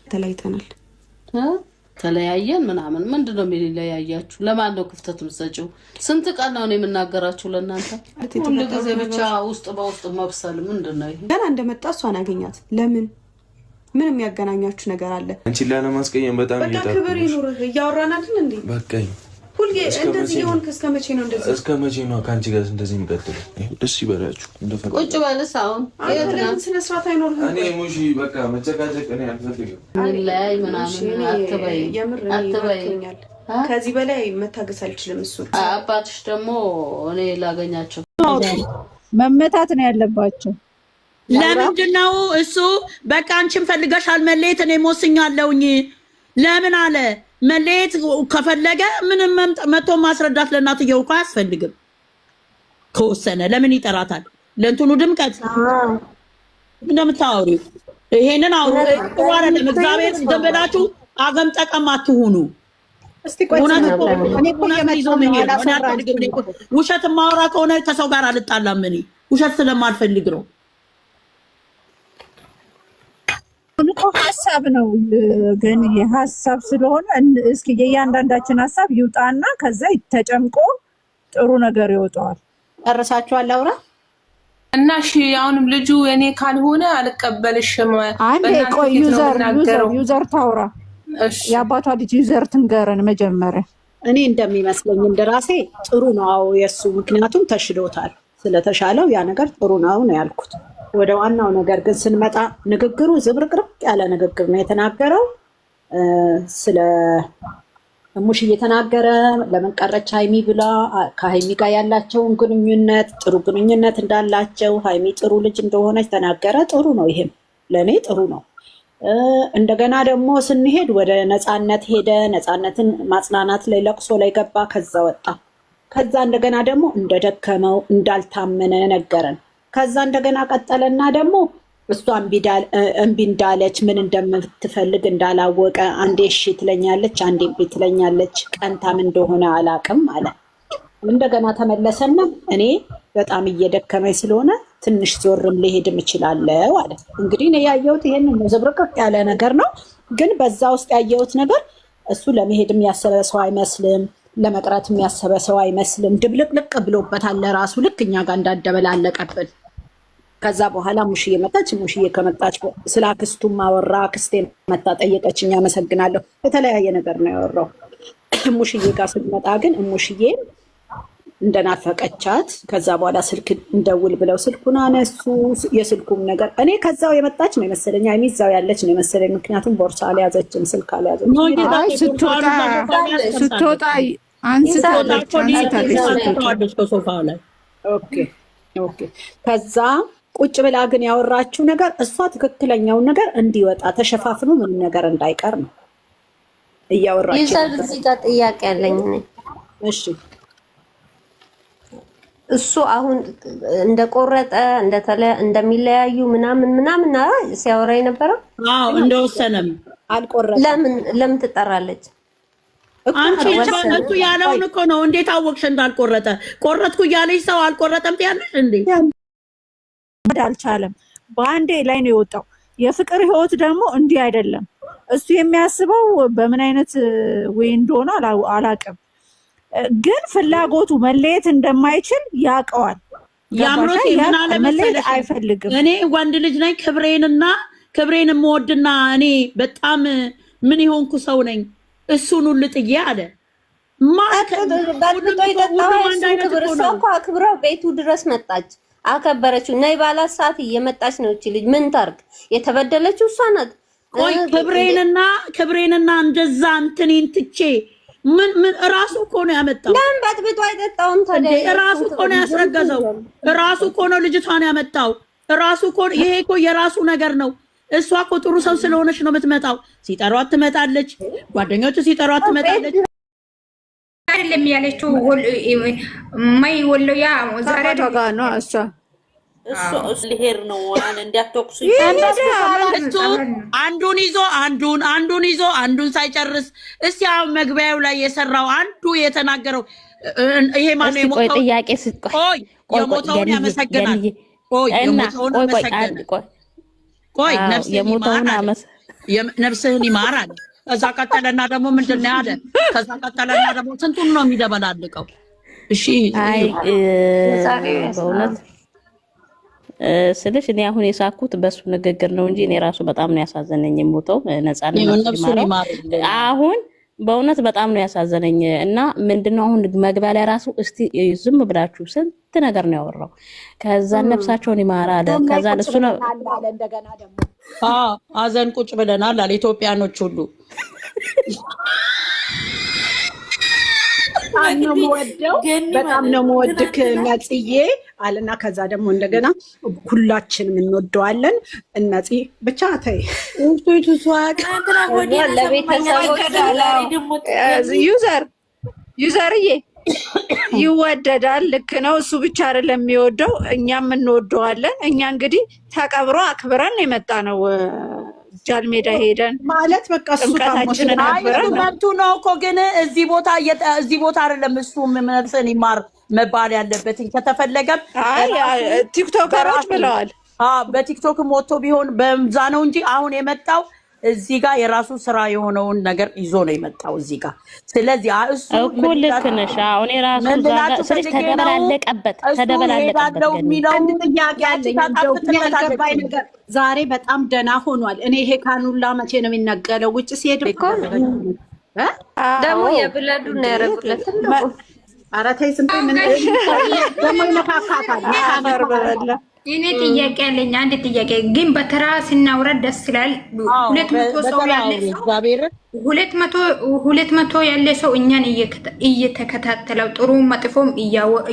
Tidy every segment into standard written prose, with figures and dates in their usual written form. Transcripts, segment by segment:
ተለያይተናል ተለያየን ምናምን ምንድነው የሚለያያችሁ? ለማን ነው ክፍተት የምትሰጪው? ስንት ቀን ነው የምናገራችሁ ለእናንተ? ሁሉ ጊዜ ብቻ ውስጥ በውስጥ መብሰል ምንድነው ይሄ? ገና እንደመጣ እሷን አገኛት። ለምን ምን የሚያገናኛችሁ ነገር አለ? አንቺ ለማስቀየም በጣም በቃ ክብር ይኑርህ። እያወራናልን እንዴ? በቃኝ። ሁሌ እንደዚህ ይሆን? እስከ መቼ ነው እንደዚህ? እስከ መቼ ነው ከአንቺ ጋር እንደዚህ የሚቀጥለው? ደስ ይበላችሁ። ቁጭ በልስ። አሁን ስነ ስርዓት አይኖርህም። እኔ ሙሺ በቃ መጨቃጨቅ እኔ አልፈልግም። ላይ ምናምን አትበይ አትበይኛል። ከዚህ በላይ መታገስ አልችልም። እሱ አባትሽ ደግሞ እኔ ላገኛቸው መመታት ነው ያለባቸው። ለምንድን ነው እሱ በቃ አንቺን ፈልገሻል መለየት እኔ ሞስኛለሁኝ ለምን አለ? መለየት ከፈለገ ምንም መጥቶ ማስረዳት ለእናትየው እኮ አያስፈልግም። ከወሰነ ለምን ይጠራታል? ለእንትኑ ድምቀት እንደምታወሪው ይሄንን አውሩ። አይደለም እግዚአብሔር ደበላችሁ አገም ጠቀም አትሁኑ። ውሸት ማውራ ከሆነ ከሰው ጋር አልጣላም። እኔ ውሸት ስለማልፈልግ ነው። እኮ ሐሳብ ነው ግን የሐሳብ ስለሆነ እስኪ የእያንዳንዳችን ሐሳብ ይውጣና ከዛ ተጨምቆ ጥሩ ነገር ይወጣዋል። ጨርሳችኋል አውራ እና እሺ አሁንም ልጁ እኔ ካልሆነ አልቀበልሽም። አንዴ ቆይ ዩዘር ታውራ። እሺ የአባቷ ልጅ ዩዘር ትንገረን መጀመሪያ። እኔ እንደሚመስለኝ እንደራሴ ጥሩ ነው የሱ ምክንያቱም ተሽሎታል። ስለተሻለው ያ ነገር ጥሩ ነው ያልኩት። ወደ ዋናው ነገር ግን ስንመጣ ንግግሩ ዝብርቅርቅ ያለ ንግግር ነው የተናገረው። ስለ ሙሽ እየተናገረ ለምን ቀረች ሃይሚ ብላ ከሃይሚ ጋር ያላቸውን ግንኙነት ጥሩ ግንኙነት እንዳላቸው ሃይሚ ጥሩ ልጅ እንደሆነች ተናገረ። ጥሩ ነው፣ ይሄም ለኔ ጥሩ ነው። እንደገና ደግሞ ስንሄድ ወደ ነፃነት ሄደ። ነፃነትን ማጽናናት ላይ ለቅሶ ላይ ገባ። ከዛ ወጣ። ከዛ እንደገና ደግሞ እንደደከመው እንዳልታመነ ነገረን። ከዛ እንደገና ቀጠለና ደግሞ እሷ እምቢ እንዳለች ምን እንደምትፈልግ እንዳላወቀ አንዴ እሺ ትለኛለች፣ አንዴ እምቢ ትለኛለች፣ ቀንታም እንደሆነ አላቅም አለ። እንደገና ተመለሰና እኔ በጣም እየደከመኝ ስለሆነ ትንሽ ዞርም ልሄድም እችላለሁ አለ። እንግዲህ እኔ ያየሁት ይሄንን ነው። ዝብርቅርቅ ያለ ነገር ነው፣ ግን በዛ ውስጥ ያየሁት ነገር እሱ ለመሄድም ያሰበ ሰው አይመስልም፣ ለመቅረት የሚያሰበ ሰው አይመስልም። ድብልቅልቅ ብሎበታል ለራሱ ልክ እኛ ጋር እንዳደበላለቀብን። ከዛ በኋላ ሙሽዬ መጣች። ሙሽዬ ከመጣች ስለ አክስቱም አወራ። አክስቴ መጣ ጠየቀችኝ፣ አመሰግናለሁ። የተለያየ ነገር ነው ያወራው። ሙሽዬ ጋር ስንመጣ ግን ሙሽዬ እንደናፈቀቻት ከዛ በኋላ ስልክ እንደውል ብለው ስልኩን አነሱ። የስልኩም ነገር እኔ ከዛው የመጣች ነው የመሰለኝ፣ አይሚዛው ያለች ነው የመሰለኝ። ምክንያቱም ቦርሳ አልያዘችም፣ ስልክ አልያዘችም። ስትወጣ አንስታለች ከሶፋ ላይ። ኦኬ ከዛ ቁጭ ብላ ግን ያወራችው ነገር እሷ ትክክለኛውን ነገር እንዲወጣ ተሸፋፍኖ ምን ነገር እንዳይቀር ነው እያወራች። እዚህ ጋር ጥያቄ ያለኝ ነኝ። እሺ እሱ አሁን እንደቆረጠ እንደሚለያዩ ምናምን ሲያወራ የነበረው አዎ እንደወሰነም አልቆረጠም። ለምን ትጠራለች? አንቺ እሱ ያለውን እኮ ነው። እንዴት አወቅሽ እንዳልቆረጠ? ቆረጥኩ እያለሽ ሰው አልቆረጠም ትያለሽ እንዴ? አልቻለም። በአንዴ ላይ ነው የወጣው። የፍቅር ህይወት ደግሞ እንዲህ አይደለም። እሱ የሚያስበው በምን አይነት ወይ እንደሆነ አላውቅም፣ ግን ፍላጎቱ መለየት እንደማይችል ያውቀዋል። ያምሮት የምናለ መለየት አይፈልግም። እኔ ወንድ ልጅ ነኝ፣ ክብሬን የምወድና እኔ በጣም ምን ይሆንኩ ሰው ነኝ። እሱን ሁሉ ጥዬ አለ አክብረው ቤቱ ድረስ መጣች፣ አከበረችው። ነይ ባላት ሰዓት እየመጣች ነው። እቺ ልጅ ምን ታርግ? የተበደለችው እሷ ናት። ቆይ ክብሬንና እንደዛ እንትኔን ትቼ ምን ራሱ እኮ ነው ያመጣው። ለምን በጥብጦ አይጠጣውም ታዲያ? ራሱ እኮ ነው ያስረገዘው። ራሱ እኮ ነው ልጅቷን ያመጣው። ራሱ እኮ ይሄ እኮ የራሱ ነገር ነው። እሷ እኮ ጥሩ ሰው ስለሆነች ነው የምትመጣው። ሲጠሯት ትመጣለች፣ ጓደኞቹ ሲጠሯት ትመጣለች። አይደለም ያለችው ማይ ወሎያ ዛሬ ተጋ ነው እሱ ልሄድ ነው አን እንዲያተኩሱ አንዱን ይዞ አንዱን ሳይጨርስ እስቲ አሁን መግቢያው ላይ የሰራው አንዱ የተናገረው ይሄ ማነው የሞተው? ጥያቄ ቆይ የሞተውን ያመሰግናል። ቆይ የሞተውን ያመሰግናል። ቆይ ነፍስ የሞተውን ነፍስህን ይማር አለ። ከዛ ቀጠለና ደግሞ ምንድን ነው ያለ? ከዛ ቀጠለና ደግሞ ስንቱን ነው የሚደበላልቀው? እሺ አይ በእውነት ስልሽ እኔ አሁን የሳኩት በሱ ንግግር ነው እንጂ እኔ ራሱ በጣም ነው ያሳዘነኝ። የሞተው ነፃነት አሁን በእውነት በጣም ነው ያሳዘነኝ። እና ምንድነው አሁን መግቢያ ላይ ራሱ እስቲ ዝም ብላችሁ ስንት ነገር ነው ያወራው። ከዛ ነፍሳቸውን ይማራል። ከዛ እሱ ነው እንደገና ደግሞ አዘን ቁጭ ብለናል አለ ኢትዮጵያኖች ሁሉ በጣም ነው የምወድክ ነጽዬ አለና ከዛ ደግሞ እንደገና ሁላችንም እንወደዋለን። ነጽ ብቻ ተይ ዩዘርዬ ይወደዳል። ልክ ነው። እሱ ብቻ አይደለም የሚወደው፣ እኛም እንወደዋለን። እኛ እንግዲህ ተቀብሮ አክብረን የመጣ ነው። ጃልሜዳ ሄደን ማለት በቃ ጥምቀታችንን አክብረን ነው እኮ። ግን እዚህ ቦታ አይደለም እሱ ነፍስን ይማር መባል ያለበት። ከተፈለገም ቲክቶከሮች ብለዋል። በቲክቶክም ወጥቶ ቢሆን በዛ ነው እንጂ አሁን የመጣው እዚህ ጋር የራሱ ስራ የሆነውን ነገር ይዞ ነው የመጣው እዚህ ጋር። ስለዚህ እሱ እኮ ልክ ነሽ። አሁን የራሱ ስለዚህ ተደበላለቀበት አንድ ጥያቄ አለኝ። ያልገባኝ ነገር ዛሬ በጣም ደህና ሆኗል። እኔ ይሄ ካኑላ መቼ ነው የሚነቀለው? ውጭ ሲሄድ እኮ ደግሞ የብለዱ ነው ያደረጉለት። ኧረ ተይ ዝም በይ። ምን ደግሞ ይነካካታል። እኔ ጥያቄ አለኝ። አንድ ጥያቄ ግን በተራ ስናውራ ደስ ይላል። 200 ሰው ያለ ሰው 200 ያለ ሰው እኛን እየተከታተለው ጥሩ መጥፎም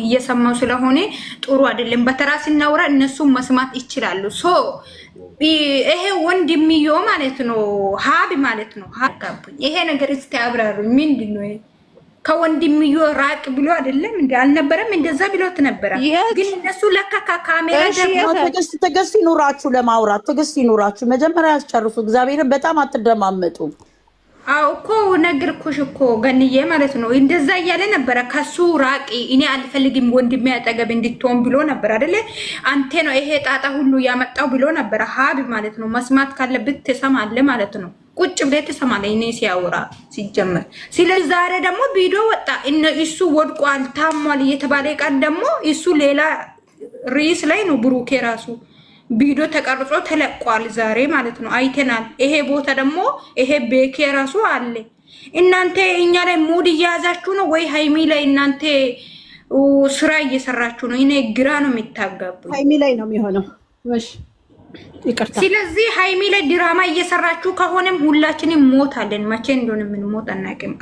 እየሰማው ስለሆነ ጥሩ አይደለም። በተራ ስናውራ እነሱም መስማት ይችላሉ። ሶ ይሄ ወንድምዮ ማለት ነው ሀብ ማለት ነው። ሀቃብኝ ይሄ ነገር እስቲ አብራሩ። ምንድነው? ከወንድምዮ ራቅ ብሎ አይደለም እንዴ? አልነበረም? እንደዛ ብሎት ነበር። ግን እነሱ ለካ ካሜራ ደግሞ ትዕግስት ይኑራችሁ፣ ለማውራት ትዕግስት ይኑራችሁ። መጀመሪያ ያስጨርሱ። እግዚአብሔርን በጣም አትደማመጡ። አው እኮ ነገርኩሽ እኮ ገንዬ ማለት ነው። እንደዛ እያለ ነበረ። ከሱ ራቂ፣ እኔ አልፈልግም ወንድሜ አጠገብ እንድትሆን ብሎ ነበር አይደለ? አንተ ነው ይሄ ጣጣ ሁሉ ያመጣው ብሎ ነበር። ሀብ ማለት ነው። መስማት ካለብት ትሰማለህ ማለት ነው። ቁጭ ብለህ ትሰማለህ እኔ ሲያወራ ሲጀመር። ስለዚህ ዛሬ ደግሞ ቪዲዮ ወጣ። እሱ ወድቋል ታሟል እየተባለ ቀን ደግሞ እሱ ሌላ ርዕስ ላይ ነው። ብሩኬ ራሱ ቪዲዮ ተቀርጾ ተለቋል ዛሬ ማለት ነው። አይተናል። ይሄ ቦታ ደግሞ ይሄ ቤኬ ራሱ አለ። እናንተ እኛ ላይ ሙድ እያያዛችሁ ነው ወይ ሃይሚ ላይ እናንተ ስራ እየሰራችሁ ነው? እኔ ግራ ነው የሚታጋቡ። ሃይሚ ላይ ነው የሚሆነው። እሺ ይቅርታ። ስለዚህ ሃይሚ ላይ ድራማ እየሰራችሁ ከሆነም ሁላችንም ሞታለን። መቼ እንደሆነ ምን ሞት አናውቅም።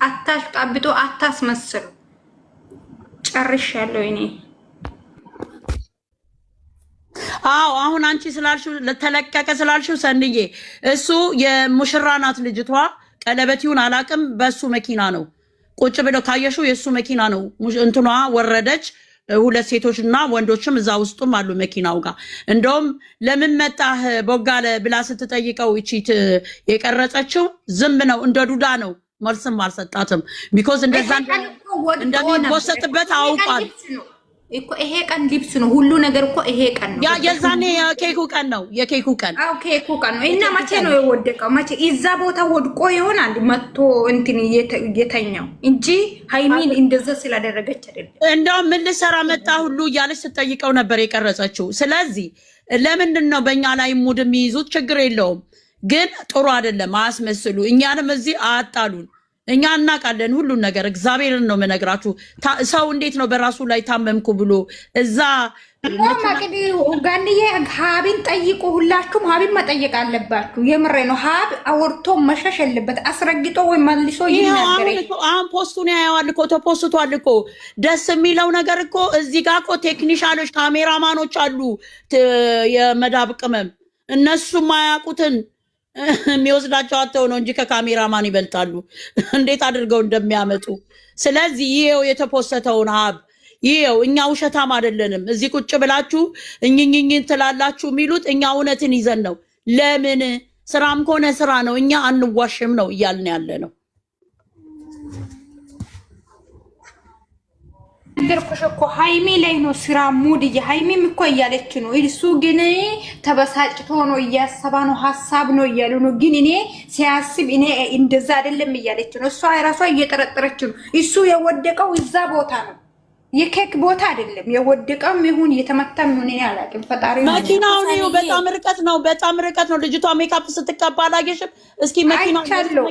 አታሽቃብጦ አታስመስሉ። ጨርሻለሁ እኔ። አዎ አሁን አንቺ ስላልሽው ለተለቀቀ ስላልሽው ሰንዬ እሱ የሙሽራ ናት ልጅቷ። ቀለበት ይሁን አላውቅም። በሱ መኪና ነው ቁጭ ብለው ካየሽው የሱ መኪና ነው። እንትኗ ወረደች። ሁለት ሴቶች እና ወንዶችም እዛ ውስጡም አሉ መኪናው ጋር። እንደውም ለምን መጣህ ቦጋለ ብላ ስትጠይቀው እቺት የቀረጸችው ዝም ነው፣ እንደ ዱዳ ነው። መልስም አልሰጣትም። ቢኮዝ እንደዛ እንደሚወሰጥበት አውቋል እኮ። ይሄ ቀን ልብስ ነው ሁሉ ነገር እኮ ይሄ ቀን ነው። የዛኔ የኬኩ ቀን ነው። የኬኩ ቀን አው ኬኩ ቀን ነው። እና መቼ ነው የወደቀው? መቼ እዛ ቦታ ወድቆ ይሆናል መጥቶ እንትን የተኛው እንጂ ሃይሚን እንደዛ ስላደረገች አይደለም። እንደውም ምን ልሰራ መጣ ሁሉ እያለች ስትጠይቀው ነበር የቀረጸችው። ስለዚህ ለምንድን ነው በእኛ ላይ ሙድ የሚይዙት? ችግር የለውም ግን ጥሩ አይደለም። አያስመስሉ። እኛንም እዚህ አያጣሉን። እኛ እናውቃለን ሁሉን ነገር። እግዚአብሔርን ነው የምነግራችሁ። ሰው እንዴት ነው በራሱ ላይ ታመምኩ ብሎ እዛ ማቅዲ ጋንዬ ሀቢን ጠይቁ። ሁላችሁም ሀቢን መጠየቅ አለባችሁ። የምሬ ነው። ሀብ አወርቶ መሸሽ የለበት። አስረግጦ ወይ መልሶ ይናገር። አሁን ፖስቱን ያየዋል እኮ ተፖስቷል እኮ። ደስ የሚለው ነገር እኮ እዚህ ጋር እኮ ቴክኒሻኖች ካሜራማኖች አሉ፣ የመዳብ ቅመም። እነሱ ማያውቁትን የሚወስዳቸው አተው ነው እንጂ ከካሜራማን ይበልጣሉ እንዴት አድርገው እንደሚያመጡ። ስለዚህ ይሄው የተፖሰተውን ሀብ ይሄው። እኛ ውሸታም አይደለንም። እዚህ ቁጭ ብላችሁ እኝኝኝ ትላላችሁ የሚሉት እኛ እውነትን ይዘን ነው። ለምን ስራም ከሆነ ስራ ነው። እኛ አንዋሽም ነው እያልን ያለ ነው። ነገርኩሽ እኮ ሃይሚ ላይ ነው ስራ ሙድ ሃይሚም እኮ እያለች ነው። እሱ ግን ተበሳጭቶ ነው እያሰባ ነው ሐሳብ ነው እያሉ ነው። ግን እኔ ሲያስብ እኔ እንደዛ አይደለም እያለች ነው። እሷ ራሷ እየተረጠረች ነው። እሱ የወደቀው እዛ ቦታ ነው፣ የኬክ ቦታ አይደለም። የወደቀው ይሁን የተመታም ይሁን እኔ አላውቅም። ፈጣሪ መኪናው ነው በጣም ርቀት ነው፣ በጣም ርቀት ነው። ልጅቷ ሜካፕ ስትቀባ አላየሽም? እስኪ መኪናው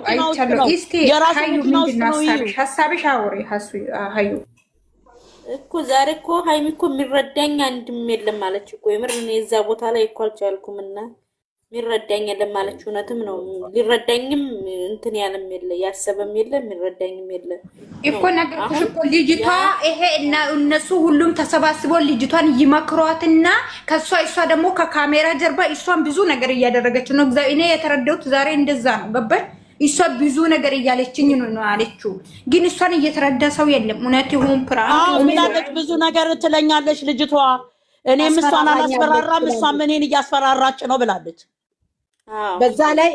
አይቻለሁ። እስቲ ሃዩ ምንድን ነው ሐሳብሽ? አውሪ ሃዩ እኮ ዛሬ እኮ ሃይሚ እኮ የሚረዳኝ አንድም የለም ማለች እኮ የምር እኔ እዛ ቦታ ላይ እኮ አልቻልኩምና የሚረዳኝ የለም ማለች። እውነትም ነው። ሊረዳኝም እንትን ያለም የለ ያሰበም የለ የሚረዳኝም የለ እኮ ነገርኩሽ እኮ ልጅቷ ይሄ እና እነሱ ሁሉም ተሰባስበው ልጅቷን ይመክሯትና እሷ ደግሞ ከካሜራ ጀርባ እሷን ብዙ ነገር እያደረገች ነው። እኔ የተረዳሁት ዛሬ እንደዛ ነው። ገባኝ። እሷ ብዙ ነገር እያለችኝ ነው አለችው። ግን እሷን እየተረዳ ሰው የለም። እውነት ይሁን ፕራንክ ምናለች ብዙ ነገር ትለኛለች ልጅቷ። እኔም እሷን አላስፈራራም እሷም እኔን እያስፈራራች ነው ብላለች። በዛ ላይ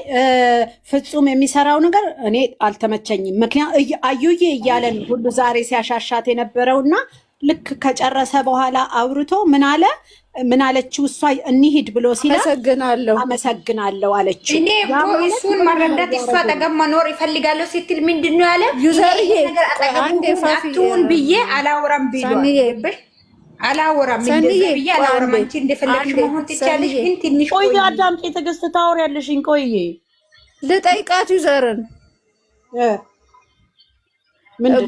ፍጹም የሚሰራው ነገር እኔ አልተመቸኝም። ምክንያቱም አዩዬ እያለን ሁሉ ዛሬ ሲያሻሻት የነበረውና ልክ ከጨረሰ በኋላ አውርቶ ምን አለችው? እሷ እንሂድ ብሎ ሲላ አመሰግናለሁ አለችው። እኔ እሱን መረዳት እሷ አጠገብ መኖር ይፈልጋለሁ ስትል ምንድን ነው ያለ? ዩዘርዬ አጠገቡን ብዬ አላወራም ብዬ አላወራም እንደዚህ ብዬ አላወራም። አንቺ እንደፈለግሽ መሆን ትቻለሽ። ግን ትንሽ ቆይ አዳምጪ፣ ትዕግስት ታወሪያለሽኝ። ቆይ ልጠይቃት ዩዘርን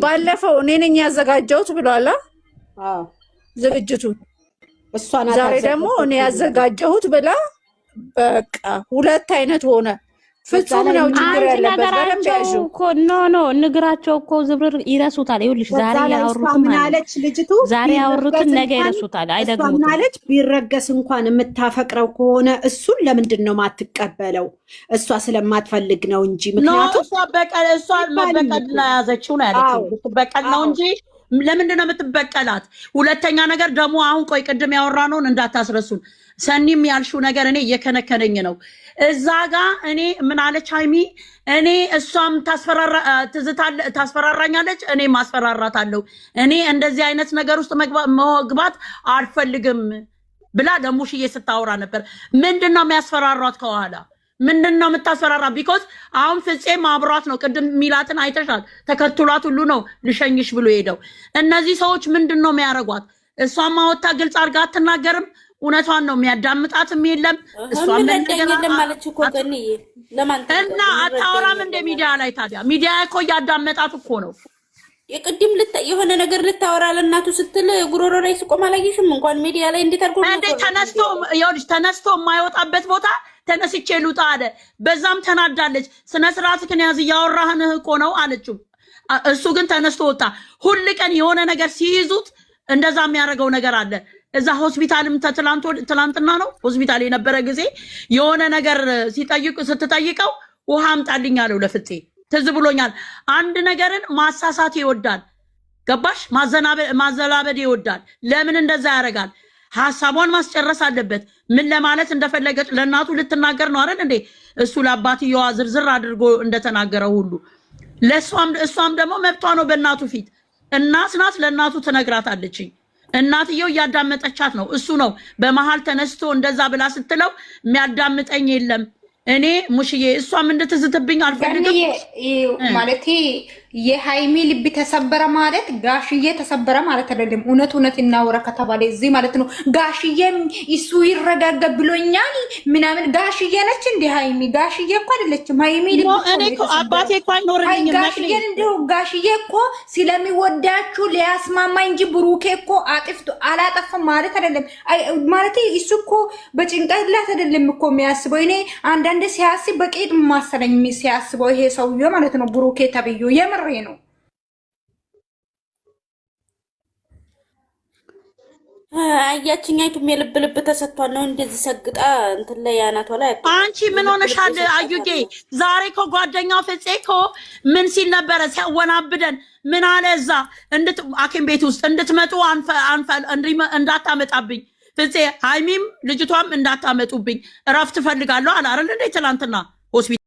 ባለፈው እኔ ነኝ ያዘጋጀሁት ብሏል ዝግጅቱን። ዛሬ ደግሞ እኔ ያዘጋጀሁት ብላ በቃ ሁለት አይነት ሆነ። ፍጹም ነው ችግር ያለበት። በደንብ ያዡ እኮ ኖ ንግራቸው እኮ ዝብርር ይረሱታል። ይኸውልሽ ዛሬ ያወሩትን ማለች ልጅቱ ዛሬ ያወሩትን ነገ ይረሱታል። አይደግሙት ማለች ቢረገስ እንኳን የምታፈቅረው ከሆነ እሱን ለምንድን ነው ማትቀበለው? እሷ ስለማትፈልግ ነው እንጂ ምክንያቱም እሷ መበቀል ነው ያዘችው ነው ያለችው። ልትበቀል ነው እንጂ ለምንድን ነው የምትበቀላት? ሁለተኛ ነገር ደግሞ አሁን ቆይ ቅድም ያወራነውን እንዳታስረሱን። ሰኒም ያልሽው ነገር እኔ እየከነከነኝ ነው። እዛ ጋ እኔ ምን አለች ሃይሚ? እኔ እሷም ታስፈራራኛለች፣ እኔ ማስፈራራታለሁ። እኔ እንደዚህ አይነት ነገር ውስጥ መግባት አልፈልግም ብላ ለሙሽዬ ስታወራ ነበር። ምንድን ነው የሚያስፈራሯት ከኋላ? ምንድን ነው የምታስፈራራ? ቢኮዝ አሁን ፍፄም አብሯት ነው። ቅድም ሚላትን አይተሻል። ተከትሏት ሁሉ ነው ልሸኝሽ ብሎ ሄደው። እነዚህ ሰዎች ምንድን ነው የሚያደርጓት? እሷም አወጣ ግልጽ አድርጋ አትናገርም። እውነቷን ነው። የሚያዳምጣትም የለም። እሷም ማለች እኮ እና አታወራም እንደ ሚዲያ ላይ። ታዲያ ሚዲያ እኮ እያዳመጣት እኮ ነው። የቅድም የሆነ ነገር ልታወራ ለእናቱ ስትል ጉሮሮ ላይ ስቆም አላየሽም? እንኳን ሚዲያ ላይ እንዴት አድርጎ ተነስቶ የማይወጣበት ቦታ ተነስቼ ልውጣ አለ። በዛም ተናዳለች። ስነ ስርዓት ግን ያዝ እያወራህንህ እኮ ነው አለችው። እሱ ግን ተነስቶ ወጣ። ሁል ቀን የሆነ ነገር ሲይዙት እንደዛ የሚያደርገው ነገር አለ። እዛ ሆስፒታልም ትላንትና ነው ሆስፒታል የነበረ ጊዜ የሆነ ነገር ስትጠይቀው ውሃ አምጣልኝ አለው ለፍፄ። ትዝ ብሎኛል። አንድ ነገርን ማሳሳት ይወዳል። ገባሽ? ማዘላበድ ይወዳል። ለምን እንደዛ ያደርጋል? ሐሳቧን ማስጨረስ አለበት። ምን ለማለት እንደፈለገች ለእናቱ ልትናገር ነው አይደል እንዴ? እሱ ለአባትየዋ ዝርዝር አድርጎ እንደተናገረው ሁሉ እሷም ደግሞ መብቷ ነው በእናቱ ፊት። እናት ናት፣ ለእናቱ ትነግራታለች። እናትየው እያዳመጠቻት ነው። እሱ ነው በመሃል ተነስቶ እንደዛ ብላ ስትለው የሚያዳምጠኝ የለም። እኔ ሙሽዬ እሷም እንድትዝትብኝ አልፈልግም ማለት የሃይሚ ልብ ተሰበረ ማለት ጋሽዬ ተሰበረ ማለት አይደለም። እውነት እናወራ ከተባለ እዚህ ማለት ነው። ጋሽዬም እሱ ይረጋጋ ብሎኛል ምናምን። ጋሽዬ ነች እንደ ሃይሚ? ጋሽዬ እኮ አይደለችም ሃይሚ። እኔ እኮ አባቴ እኮ አይኖርልኝም። ጋሽዬ እንደው ጋሽዬ እኮ ስለሚወዳችሁ ሊያስማማ እንጂ ብሩኬ እኮ አላጠፋም ማለት አይደለም። ማለት እሱ እኮ በጭንቅላት አይደለም እኮ የሚያስበው። እኔ አንዳንድ ሲያስብ በቄጥ ማሰለኝ ሲያስበው ይሄ ሰውዬ ማለት ነው ብሩኬ ተብዩ የምሬ ነው። አያችኛይቱም የልብ ልብ ተሰጥቷል ነው እንደዚህ ሰግጣ እንትን ላይ ያናቷ ላይ። አንቺ ምን ሆነሻል አዩጌ? ዛሬ እኮ ጓደኛው ፍፄ እኮ ምን ሲል ነበረ ሲያወናብደን? ምን አለ እዛ ሐኪም ቤት ውስጥ እንድትመጡ እንዳታመጣብኝ ፍፄ፣ ሃይሚም ልጅቷም እንዳታመጡብኝ እረፍት ፈልጋለሁ አለ አይደል እንዴ? ትላንትና ሆስፒታል